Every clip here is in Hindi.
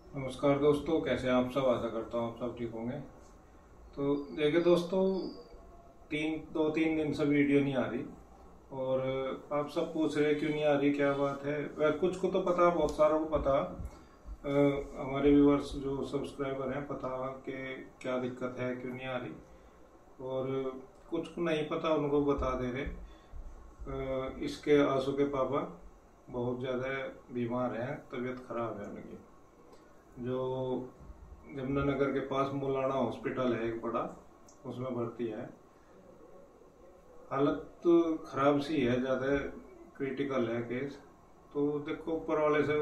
नमस्कार दोस्तों, कैसे आप सब। आशा करता हूँ आप सब ठीक होंगे। तो देखिए दोस्तों, 2-3 दिन से वीडियो नहीं आ रही और आप सब पूछ रहे क्यों नहीं आ रही, क्या बात है। वह कुछ को तो पता, बहुत सारों को पता, हमारे व्यूअर्स जो सब्सक्राइबर हैं पता कि क्या दिक्कत है, क्यों नहीं आ रही। और कुछ को नहीं पता, उनको बता दे रहे। इसके आंसू के पापा बहुत ज़्यादा बीमार हैं, तबीयत खराब है उनकी। जो यमुनानगर के पास मुलाना हॉस्पिटल है एक बड़ा, उसमें भर्ती है। हालत तो खराब सी है, ज़्यादा क्रिटिकल है केस। तो देखो, ऊपर वाले से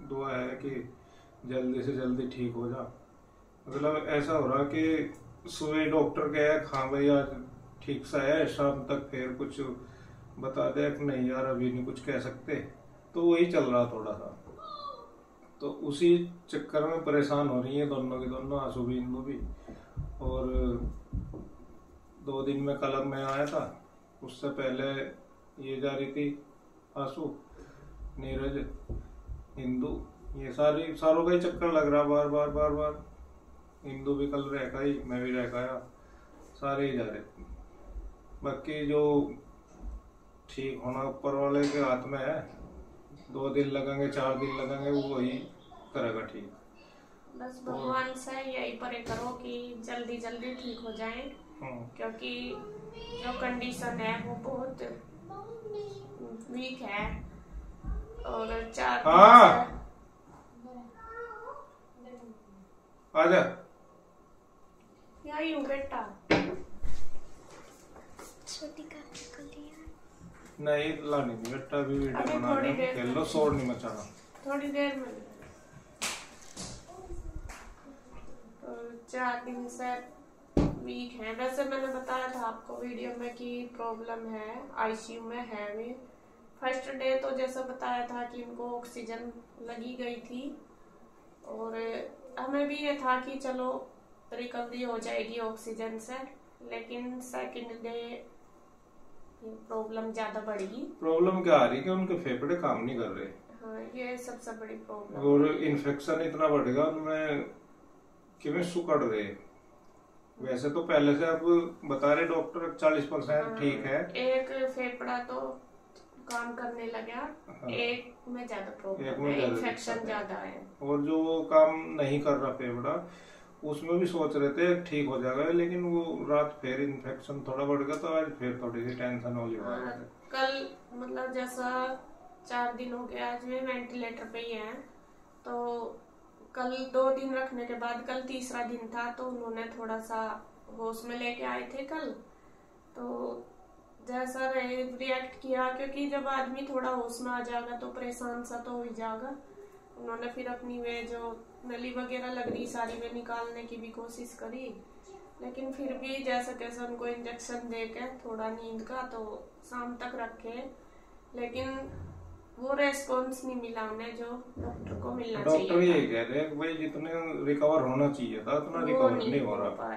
दुआ है कि जल्दी से जल्दी ठीक हो जा। मतलब ऐसा हो रहा कि सुबह डॉक्टर कहे हाँ भाई आज ठीक सा है, शाम तक फिर कुछ बता दे कि नहीं यार अभी नहीं कुछ कह सकते। तो वही चल रहा थोड़ा सा। तो उसी चक्कर में परेशान हो रही है दोनों की दोनों, आंसू भी इंदू भी। और 2 दिन में कल मैं आया था, उससे पहले ये जा रही थी आंसू, नीरज, इंदू। ये सारों का ही चक्कर लग रहा बार बार बार बार। इंदू भी कल रह गई, मैं भी रह गया, सारे ही जा रहे। बाकी जो ठीक होना ऊपर वाले के हाथ में है। 2 दिन लगेंगे, 4 दिन लगेंगे, वो वही करेगा ठीक। बस भगवान से यही प्रे करो कि जल्दी जल्दी ठीक हो जाए, क्योंकि जो कंडीशन है वो बहुत वीक है। और 4 दिन से आजा यही हूँ बेटा। छोटी काकी को लिया नहीं लानी नहीं बेटा, अभी वीडियो बना रहे हैं, खेल लो, शोर नहीं मचाना। थोड़ी देर में। तो 4 दिन से वीक है। वैसे मैंने बताया था आपको वीडियो में कि प्रॉब्लम है, आईसीयू में है वे। फर्स्ट डे तो जैसा बताया था कि इनको ऑक्सीजन लगी गई थी और हमें भी ये था कि चलो रिकवरी हो जाएगी ऑक्सीजन से, लेकिन सेकंड डे प्रॉब्लम ज्यादा बढ़ी। प्रॉब्लम क्या आ रही है कि उनके फेफड़े काम नहीं कर रहे। हाँ, ये सबसे बड़ी प्रॉब्लम। और इन्फेक्शन इतना बढ़ गया उनमें कि वे सुकड़ रहे। वैसे तो पहले से अब बता रहे डॉक्टर 40% ठीक है। एक फेफड़ा तो काम करने लगा। हाँ। एक में ज्यादा प्रॉब्लम है, इन्फेक्शन ज्यादा है। और जो वो काम नहीं कर रहा फेफड़ा, उसमें भी सोच रहे थे ठीक हो जाएगा, लेकिन वो रात फिर इन्फेक्शन थोड़ा बढ़ गया, तो आज फिर थोड़ी सी टेंशन हो गई। कल मतलब जैसा 4 दिन हो गए, आज वे वेंटिलेटर पे ही हैं। तो कल 2 दिन रखने के बाद कल तीसरा दिन था, तो उन्होंने थोड़ा सा होश में लेके आए थे कल। तो जैसा रिएक्ट किया, क्योंकि जब आदमी थोड़ा होश में आ जाएगा तो परेशान सा तो हो ही जाएगा। उन्होंने फिर अपनी वे जो नली वगैरह लग रही सारी वे निकालने की भी कोशिश करी, लेकिन फिर भी जैसा कैसा उनको इंजेक्शन दे के थोड़ा नींद का तो शाम तक रखे, लेकिन वो रेस्पॉन्स नहीं मिला उन्हें जो डॉक्टर को मिलना चाहिए। डॉक्टर यही कह रहे हैं भाई जितने रिकवर होना चाहिए था उतना रिकवर नहीं हो रहा,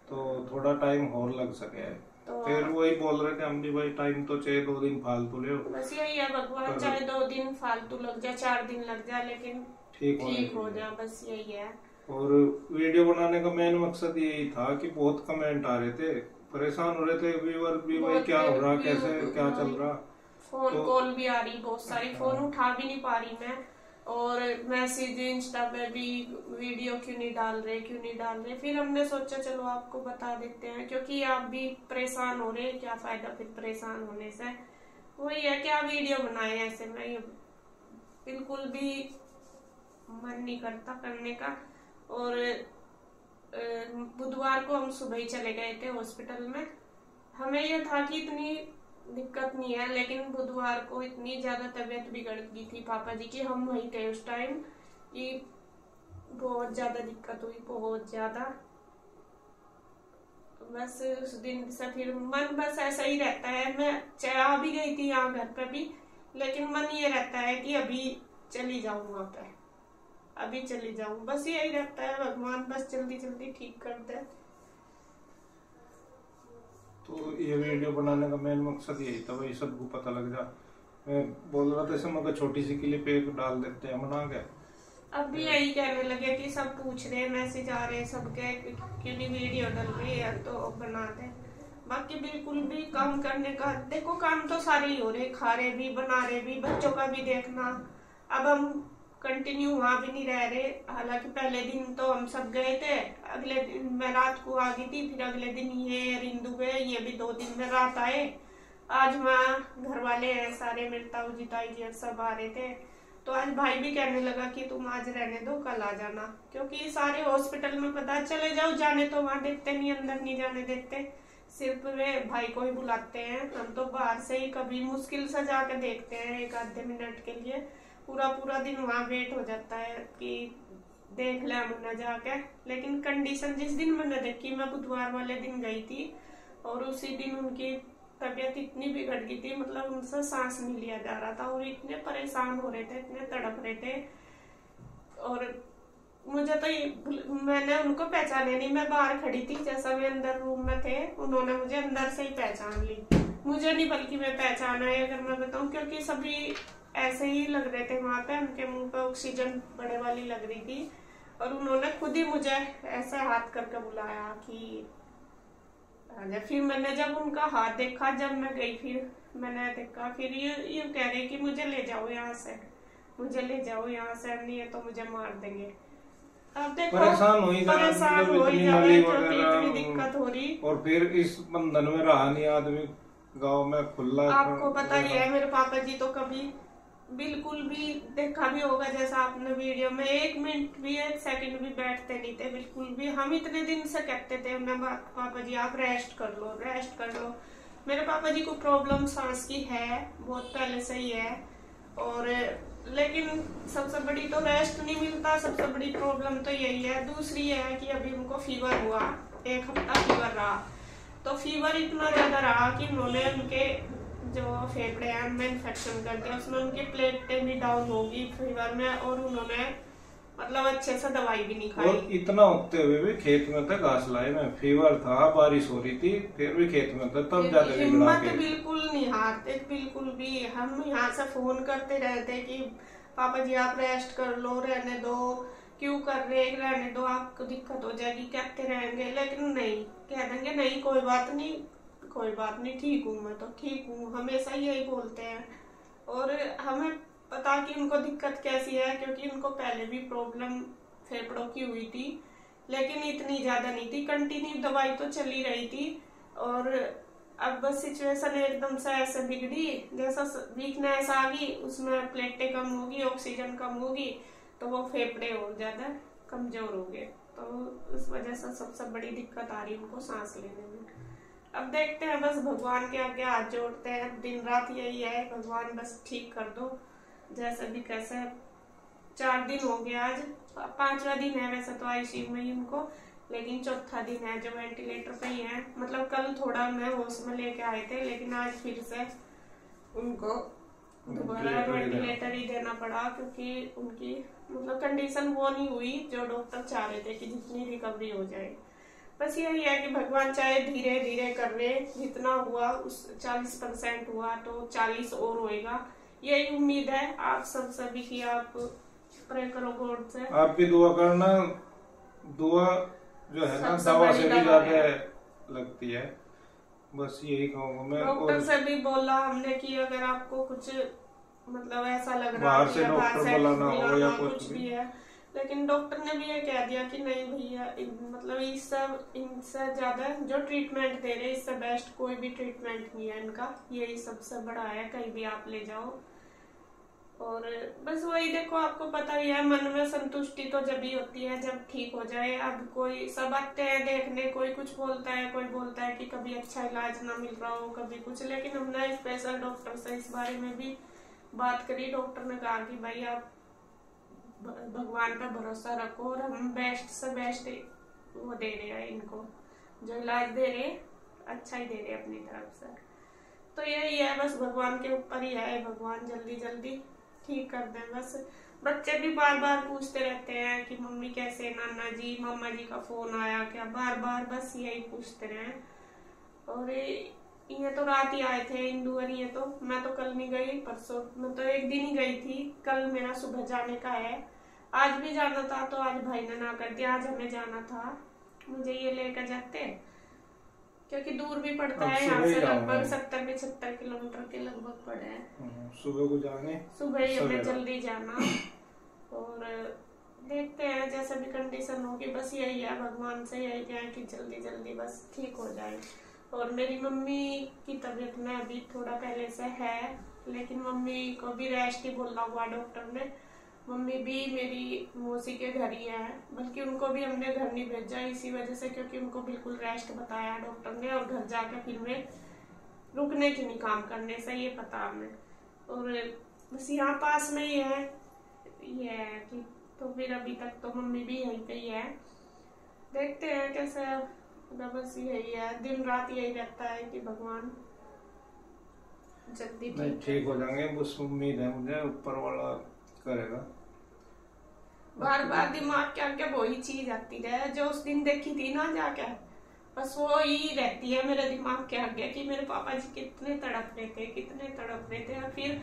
तो थोड़ा टाइम और लग सके। तो फिर वही बोल रहे थे हम भी, भाई टाइम तो चाहिए, 2 दिन फालतू ले। बस यही है भगवान, चाहे 2 दिन फालतू लग जाए, 4 दिन लग जाए, लेकिन ठीक हो जाए, बस यही है। और वीडियो बनाने का मेन मकसद यही था कि बहुत कमेंट आ रहे थे, परेशान हो रहे थे व्यूअर भी, भाई क्या हो रहा, कैसे क्या चल रहा। फोन कॉल भी आ रही बहुत सारी, फोन उठा भी नहीं पा रही मैं। और मैसेज इंस्टा पे भी वीडियो क्यों नहीं डाल रहे। फिर हमने सोचा चलो आपको बता देते हैं, क्योंकि आप भी परेशान हो रहे, क्या फायदा फिर परेशान होने से। वही है, क्या वीडियो बनाए ऐसे में, बिल्कुल भी मन नहीं करता करने का। और बुधवार को हम सुबह ही चले गए थे हॉस्पिटल में। हमें यह था कि इतनी दिक्कत नहीं है, लेकिन बुधवार को इतनी ज्यादा तबीयत बिगड़ गई थी पापा जी की, हम वहीं थे उस टाइम, कि बहुत ज्यादा दिक्कत हुई, बहुत ज्यादा। बस उस दिन से फिर मन बस ऐसा ही रहता है। मैं आ भी गई थी यहाँ घर पे भी, लेकिन मन ये रहता है कि अभी चली जाऊं वहां पे, अभी चली जाऊं, बस यही रहता है। भगवान बस जल्दी जल्दी ठीक कर दे। तो ये वीडियो बनाने का मेन मकसद यही था, भाई सबको पता लग जा। मैं बोल रहा था इसमें छोटी सी क्लिप एक डाल देते हैं बना के, अब भी यही कहने लगे कि सब पूछ रहे हैं, मैसेज आ रहे हैं सबके क्यों नहीं वीडियो डल रही है तो बना दे। बाकी बिल्कुल भी काम करने का, देखो काम तो सारे ही हो रहे, खा रहे भी, बना रहे भी, बच्चों का भी देखना। अब हम कंटिन्यू वहां भी नहीं रह रहे। हालांकि पहले दिन तो हम सब गए थे, अगले दिन मैं रात को आ गई थी, फिर अगले दिन ये रिंदु गए, ये भी 2 दिन में रात आए। आज वहाँ घर वाले हैं सारे, मेरे ताऊ जी ताई जी सब आ रहे थे। तो आज भाई भी कहने लगा कि तुम आज रहने दो, कल आ जाना, क्योंकि सारे हॉस्पिटल में पता चले जाओ, जाने तो वहां देते नहीं, अंदर नहीं जाने देते, सिर्फ वे भाई को ही बुलाते हैं। हम तो बाहर से ही कभी मुश्किल से जाके देखते हैं 1 आधे मिनट के लिए, पूरा दिन वहां वेट हो जाता है कि देख ले हमने जाके। लेकिन कंडीशन जिस दिन मैंने देखी, मैं बुधवार वाले दिन गई थी और उसी दिन उनकी तबीयत इतनी बिगड़ गई थी, मतलब उनसे सांस नहीं लिया जा रहा था और इतने परेशान हो रहे थे, इतने तड़प रहे थे। और मुझे तो मैंने उनको पहचाने नहीं, मैं बाहर खड़ी थी, जैसा वे अंदर रूम में थे उन्होंने मुझे अंदर से ही पहचान ली। मुझे नहीं बल्कि मैं पहचाना है अगर मैं बताऊं, क्योंकि सभी ऐसे ही लग रहे थे वहां पे, उनके मुंह पे ऑक्सीजन बड़े वाली लग रही थी। और उन्होंने खुद ही मुझे ऐसे हाथ करके बुलाया कि फिर मैंने जब उनका हाथ देखा, जब मैं गई फिर मैंने देखा, फिर ये कह रहे कि मुझे ले जाओ यहाँ से, मुझे ले जाओ यहाँ से, नहीं है तो मुझे मार देंगे। अब देखो परेशान हो ही इतनी दिक्कत हो रही। और फिर इस बंधन में रहा नहीं आदमी, गांव में खुला। आपको पता ही है मेरे पापा जी तो कभी बिल्कुल भी, देखा भी होगा जैसा आपने वीडियो में, 1 मिनट भी 1 सेकंड भी बैठते नहीं थे बिल्कुल भी। हम इतने दिन से कहते थे उन्हें, पापा जी आप रेस्ट कर लो, रेस्ट कर लो। मेरे पापा जी को प्रॉब्लम सांस की है, बहुत पहले से ही है, और लेकिन सबसे बड़ी तो रेस्ट नहीं मिलता, सबसे बड़ी प्रॉब्लम तो यही है। दूसरी है कि अभी उनको फीवर हुआ, 1 हफ्ता फीवर रहा, तो फीवर इतना ज्यादा रहा कि उन्होंने उनके जो फेफड़े हैं उनमें इन्फेक्शन कर दिया, उसमें उनकी प्लेटें भी डाउन होगी फीवर में, और उन्होंने मतलब अच्छे से दवाई भी नहीं खाई। और इतना होते हुए भी खेत में था, घास लाए में फीवर था, बारिश हो रही थी, फिर भी खेत में था, तब जाते हिम्मत बिल्कुल नहीं हारते बिल्कुल भी। हम यहाँ से फोन करते रहते कि पापा जी आप रेस्ट कर लो, रहने दो, क्यों कर रहे, रहने दो, आपको दिक्कत हो जाएगी, कहते रहेंगे। लेकिन नहीं, कह देंगे नहीं कोई बात नहीं, कोई बात नहीं, ठीक हूँ मैं तो ठीक हूँ, हमेशा यही बोलते हैं। और हमें पता कि उनको दिक्कत कैसी है, क्योंकि उनको पहले भी प्रॉब्लम फेफड़ों की हुई थी, लेकिन इतनी ज्यादा नहीं थी, कंटिन्यू दवाई तो चली रही थी। और अब बस सिचुएशन एकदम से ऐसे बिगड़ी, जैसा वीकनेस आ गई, उसमें प्लेटें कम होगी, ऑक्सीजन कम होगी, तो वो फेफड़े और ज्यादा कमजोर हो गए, तो उस वजह से सबसे बड़ी दिक्कत आ रही उनको सांस लेने में। अब देखते हैं, बस भगवान के आगे हाथ जोड़ते हैं, दिन रात यही है, भगवान बस ठीक कर दो जैसे भी कैसे। 4 दिन हो गया, आज 5वां दिन है वैसे तो आईसीयू में ही उनको, लेकिन 4था दिन है जो वेंटिलेटर पे ही है। मतलब कल थोड़ा मैं होश में लेके आए थे, लेकिन आज फिर से उनको दोबारा वेंटिलेटर ही देना पड़ा, क्योंकि उनकी मतलब कंडीशन वो नहीं हुई जो डॉक्टर चाह रहे थे कि जितनी रिकवरी हो जाए। बस यही है कि भगवान चाहे धीरे धीरे कर रहे, जितना हुआ उस 40% हुआ तो 40 और होएगा, यही उम्मीद है आप सब सभी की। आप प्रे करो गॉड से, आप भी दुआ करना, दुआ जो है ना दवा से भी ज्यादा लगती है, बस यही कहूँगा मैं। डॉक्टर से भी बोला हमने कि अगर आपको कुछ मतलब ऐसा लग रहा बाहर से डॉक्टर बुलाना हो या कुछ भी है, लेकिन डॉक्टर ने भी ये कह दिया कि नहीं भैया, मतलब इनसे ज्यादा जो ट्रीटमेंट दे रहे इससे बेस्ट कोई भी ट्रीटमेंट नहीं है इनका, यही सबसे बड़ा है, कहीं भी आप ले जाओ। और बस वही देखो, आपको पता ही है, मन में संतुष्टि तो जब ही होती है जब ठीक हो जाए। अब कोई सब आते हैं देखने, कोई कुछ बोलता है, कोई बोलता है कि कभी अच्छा इलाज ना मिल रहा हो, कभी कुछ, लेकिन हमने स्पेशल डॉक्टर से इस बारे में भी बात करी। डॉक्टर ने कहा कि भाई आप भगवान पे भरोसा रखो, और हम बेस्ट से बेस्ट वो दे रहे हैं इनको, जो इलाज दे रहे अच्छा ही दे रहे अपनी तरफ से। तो यही है, बस भगवान के ऊपर ही है, भगवान जल्दी जल्दी ठीक कर दें बस। बच्चे भी बार बार पूछते रहते हैं कि मम्मी कैसे, नाना जी, मामा जी का फोन आया क्या, बार बार बस यही पूछते रहे। और ये तो रात ही आए थे इंदौर, ये तो मैं तो कल नहीं गई, परसों मैं तो 1 दिन ही गई थी, कल मेरा सुबह जाने का है। आज भी जाना था तो आज भाई ने ना कर दिया, आज हमें जाना था, मुझे ये लेकर जाते क्योंकि दूर भी पड़ता है यहाँ से, लगभग 70-75 किलोमीटर के लगभग पड़े हैं। सुबह को जाने, सुबह ही हमें जल्दी जाना, और देखते हैं जैसे भी कंडीशन होगी। बस यही है, भगवान से यही है कि जल्दी जल्दी बस ठीक हो जाए। और मेरी मम्मी की तबीयत में अभी थोड़ा पहले से है, लेकिन मम्मी को भी रेस्ट ही बोला हुआ डॉक्टर ने। मम्मी भी मेरी मौसी के घर ही है, बल्कि उनको भी हमने घर नहीं भेजा इसी वजह से, क्योंकि उनको बिल्कुल रेस्ट बताया डॉक्टर ने, और घर जाके फिर में रुकने की नहीं, काम करने से, ये पता हमें। और बस यहाँ पास में ही है ये है कि, तो फिर अभी तक तो मम्मी भी यहीं पे ही है, देखते हैं कैसे होगा। बस यही है, दिन रात यही रहता है कि भगवान जल्दी ठीक हो जाएंगे, बस उम्मीद है मुझे, ऊपर वाला करेगा। बार बार दिमाग के आगे वही चीज आती रहे जो उस दिन देखी थी ना जाके, बस वो ही रहती है मेरे दिमाग के आगे कि मेरे पापा जी कितने तड़प रहे थे, कितने तड़प रहे थे। और फिर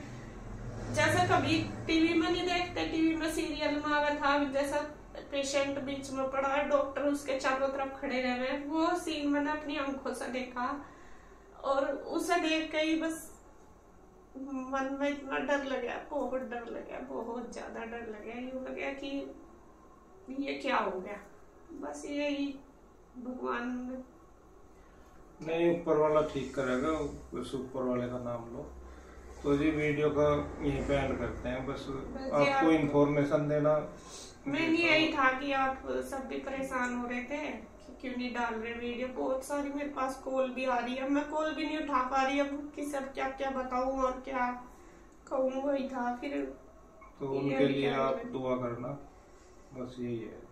जैसे कभी टीवी में नहीं देखते, टीवी में सीरियल में आया था, जैसा पेशेंट बीच में पड़ा है, डॉक्टर उसके चारों तरफ खड़े रह रहे हैं, वो सीन मैंने अपनी आंखों से देखा, और उसे देख के ही बस मन में इतना डर लगा, बहुत डर लगा, बहुत ज्यादा डर लगा। यूं लगा कि ये क्या हो गया, बस यही भगवान नहीं, ऊपर वाला ठीक करेगा, बस ऊपर वाले का नाम लो। तो जी वीडियो का यहीं पे एंड करते हैं, बस आपको इन्फॉर्मेशन देना। मैंने यही था कि आप सब भी परेशान हो रहे थे कि क्यों नहीं डाल रहे वीडियो, बहुत सारी मेरे पास कॉल भी आ रही है, मैं कॉल भी नहीं उठा पा रही अब कि सब क्या क्या बताऊं और क्या कहूँ, वही था फिर। तो उनके लिए आप दुआ करना, बस यही है।